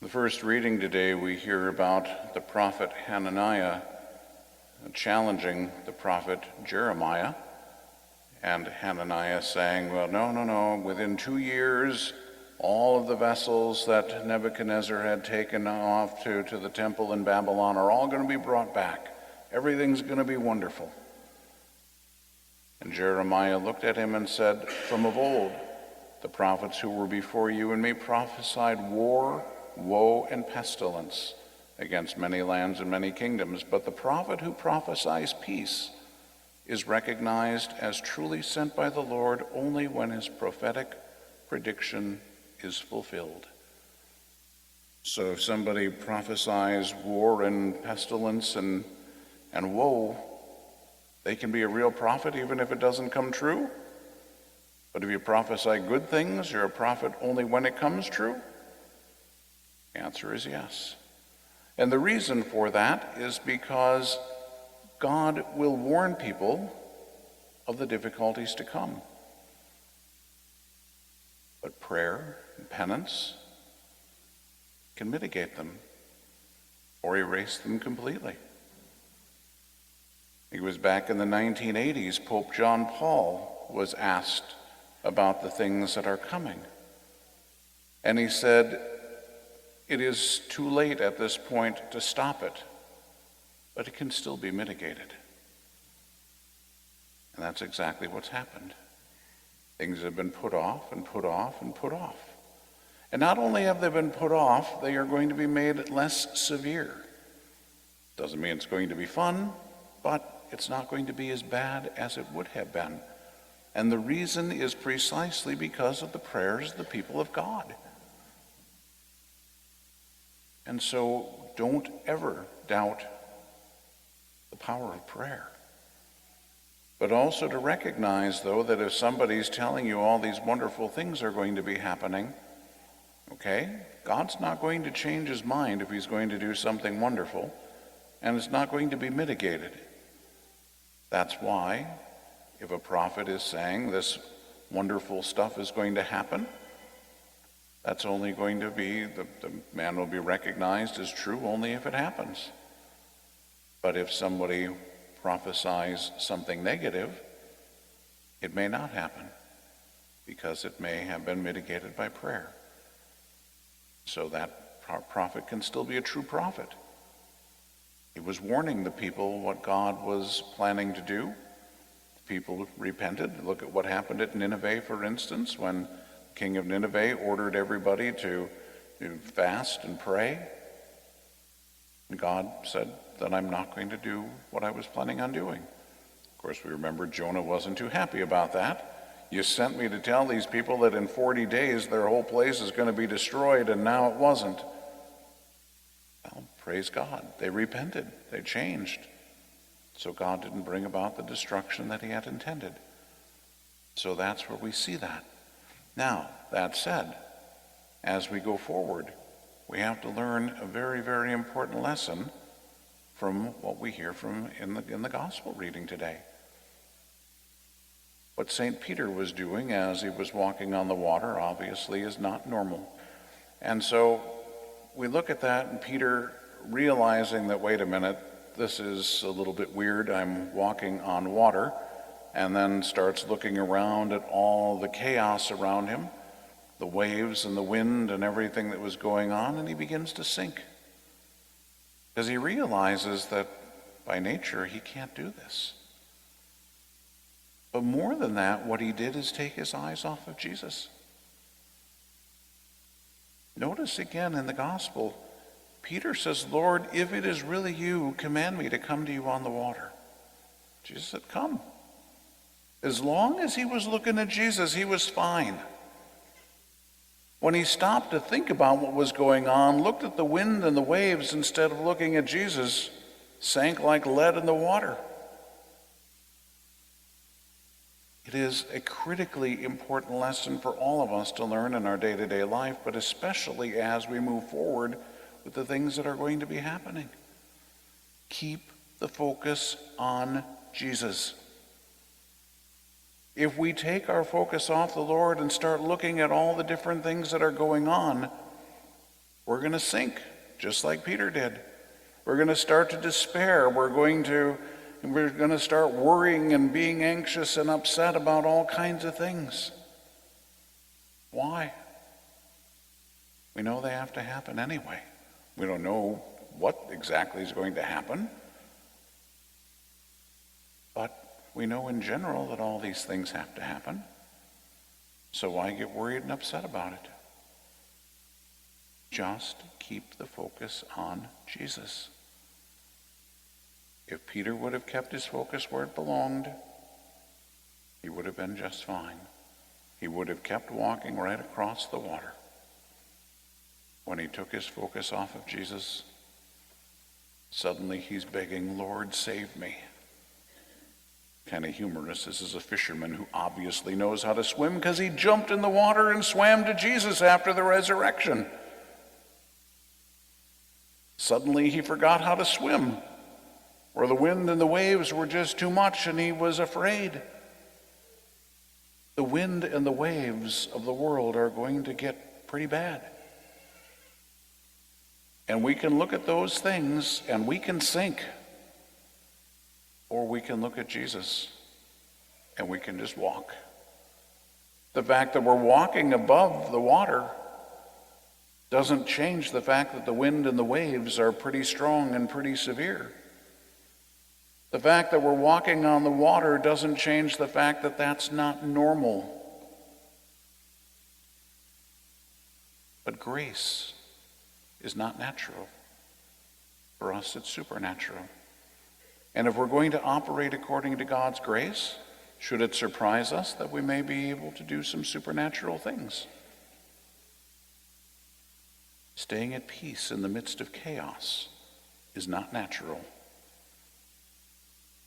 The first reading today, we hear about the prophet Hananiah challenging the prophet Jeremiah, and Hananiah saying, well, no, within 2 years, all of the vessels that Nebuchadnezzar had taken off to the temple in Babylon are all going to be brought back. Everything's going to be wonderful. And Jeremiah looked at him and said, from of old, the prophets who were before you and me prophesied war, woe, and pestilence against many lands and many kingdoms. But the prophet who prophesies peace is recognized as truly sent by the Lord only when his prophetic prediction is fulfilled. So if somebody prophesies war and pestilence and woe, they can be a real prophet even if it doesn't come true. But if you prophesy good things, you're a prophet only when it comes true? The answer is yes. And the reason for that is because God will warn people of the difficulties to come. But prayer and penance can mitigate them or erase them completely. It was back in the 1980s, Pope John Paul was asked about the things that are coming. And he said, it is too late at this point to stop it, but it can still be mitigated. And that's exactly what's happened. Things have been put off and put off and put off. And not only have they been put off, they are going to be made less severe. Doesn't mean it's going to be fun, but it's not going to be as bad as it would have been. And the reason is precisely because of the prayers of the people of God. And so don't ever doubt the power of prayer. But also to recognize, though, that if somebody's telling you all these wonderful things are going to be happening, okay, God's not going to change his mind if he's going to do something wonderful, and it's not going to be mitigated. That's why, if a prophet is saying this wonderful stuff is going to happen, that's only going to be, the man will be recognized as true only if it happens. But if somebody prophesies something negative, it may not happen because it may have been mitigated by prayer. So that prophet can still be a true prophet. He was warning the people what God was planning to do. The people repented. Look at what happened at Nineveh, for instance, when the king of Nineveh ordered everybody to fast and pray. And God said that I'm not going to do what I was planning on doing. Of course, we remember Jonah wasn't too happy about that. You sent me to tell these people that in 40 days their whole place is going to be destroyed, and now it wasn't. Well, praise God. They repented. They changed. So God didn't bring about the destruction that he had intended. So that's where we see that. Now, that said, as we go forward, we have to learn a very, very important lesson from what we hear from in the gospel reading today. What St. Peter was doing as he was walking on the water obviously is not normal. And so we look at that, and Peter, realizing that, wait a minute, this is a little bit weird, I'm walking on water, and then starts looking around at all the chaos around him, the waves and the wind and everything that was going on, and he begins to sink. Because he realizes that by nature he can't do this. But more than that, what he did is take his eyes off of Jesus. Notice again in the gospel, Peter says, Lord, if it is really you, command me to come to you on the water. Jesus said, come. As long as he was looking at Jesus, he was fine. When he stopped to think about what was going on, looked at the wind and the waves instead of looking at Jesus, sank like lead in the water. It is a critically important lesson for all of us to learn in our day-to-day life, but especially as we move forward with the things that are going to be happening. Keep the focus on Jesus. If we take our focus off the Lord and start looking at all the different things that are going on, we're going to sink, just like Peter did. We're going to start to despair. We're going to start worrying and being anxious and upset about all kinds of things. Why? We know they have to happen anyway. We don't know what exactly is going to happen, but we know in general that all these things have to happen. So why get worried and upset about it? Just keep the focus on Jesus. If Peter would have kept his focus where it belonged, he would have been just fine. He would have kept walking right across the water. When he took his focus off of Jesus, suddenly he's begging, "Lord, save me." Kind of humorous. This is a fisherman who obviously knows how to swim because he jumped in the water and swam to Jesus after the resurrection. Suddenly he forgot how to swim, or the wind and the waves were just too much and he was afraid. The wind and the waves of the world are going to get pretty bad. And we can look at those things and we can sink. Or we can look at Jesus and we can just walk. The fact that we're walking above the water doesn't change the fact that the wind and the waves are pretty strong and pretty severe. The fact that we're walking on the water doesn't change the fact that that's not normal. But grace is not natural. For us, it's supernatural. And if we're going to operate according to God's grace, should it surprise us that we may be able to do some supernatural things? Staying at peace in the midst of chaos is not natural,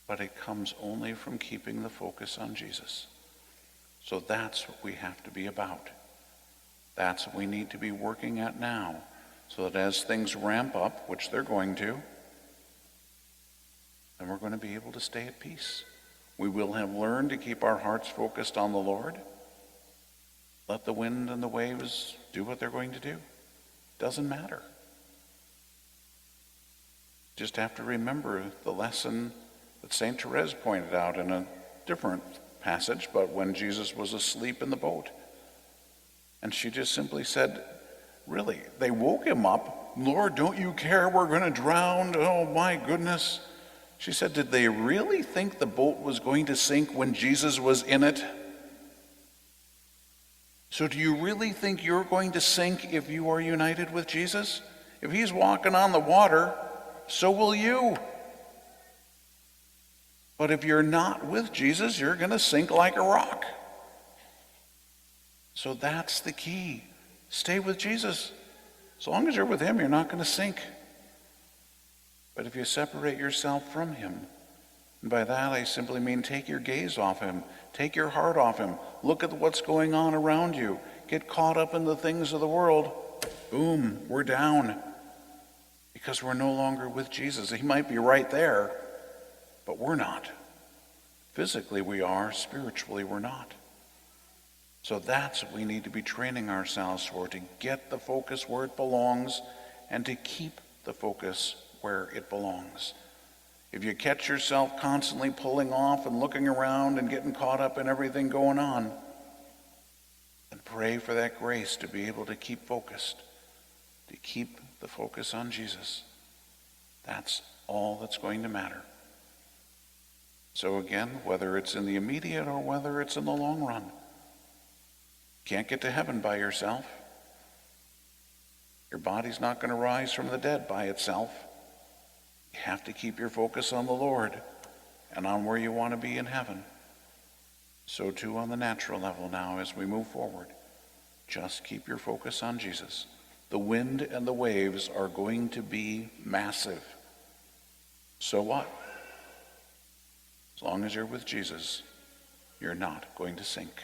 but it comes only from keeping the focus on Jesus. So that's what we have to be about. That's what we need to be working at now, so that as things ramp up, which they're going to, then we're going to be able to stay at peace. We will have learned to keep our hearts focused on the Lord. Let the wind and the waves do what they're going to do. Doesn't matter. Just have to remember the lesson that St. Therese pointed out in a different passage, but when Jesus was asleep in the boat. And she just simply said, really, they woke him up. "Lord, don't you care? We're going to drown. Oh, my goodness." She said, did they really think the boat was going to sink when Jesus was in it? So do you really think you're going to sink if you are united with Jesus? If he's walking on the water, so will you. But if you're not with Jesus, you're going to sink like a rock. So that's the key. Stay with Jesus. As long as you're with him, you're not going to sink. But if you separate yourself from him, and by that I simply mean take your gaze off him, take your heart off him, look at what's going on around you, get caught up in the things of the world, boom, we're down. Because we're no longer with Jesus. He might be right there, but we're not. Physically we are, spiritually we're not. So that's what we need to be training ourselves for, to get the focus where it belongs and to keep the focus where it belongs. If you catch yourself constantly pulling off and looking around and getting caught up in everything going on, then pray for that grace to be able to keep focused, to keep the focus on Jesus. That's all that's going to matter. So again, whether it's in the immediate or whether it's in the long run, you can't get to heaven by yourself. Your body's not going to rise from the dead by itself. You have to keep your focus on the Lord and on where you want to be in heaven. So too on the natural level now as we move forward. Just keep your focus on Jesus. The wind and the waves are going to be massive. So what? As long as you're with Jesus, you're not going to sink.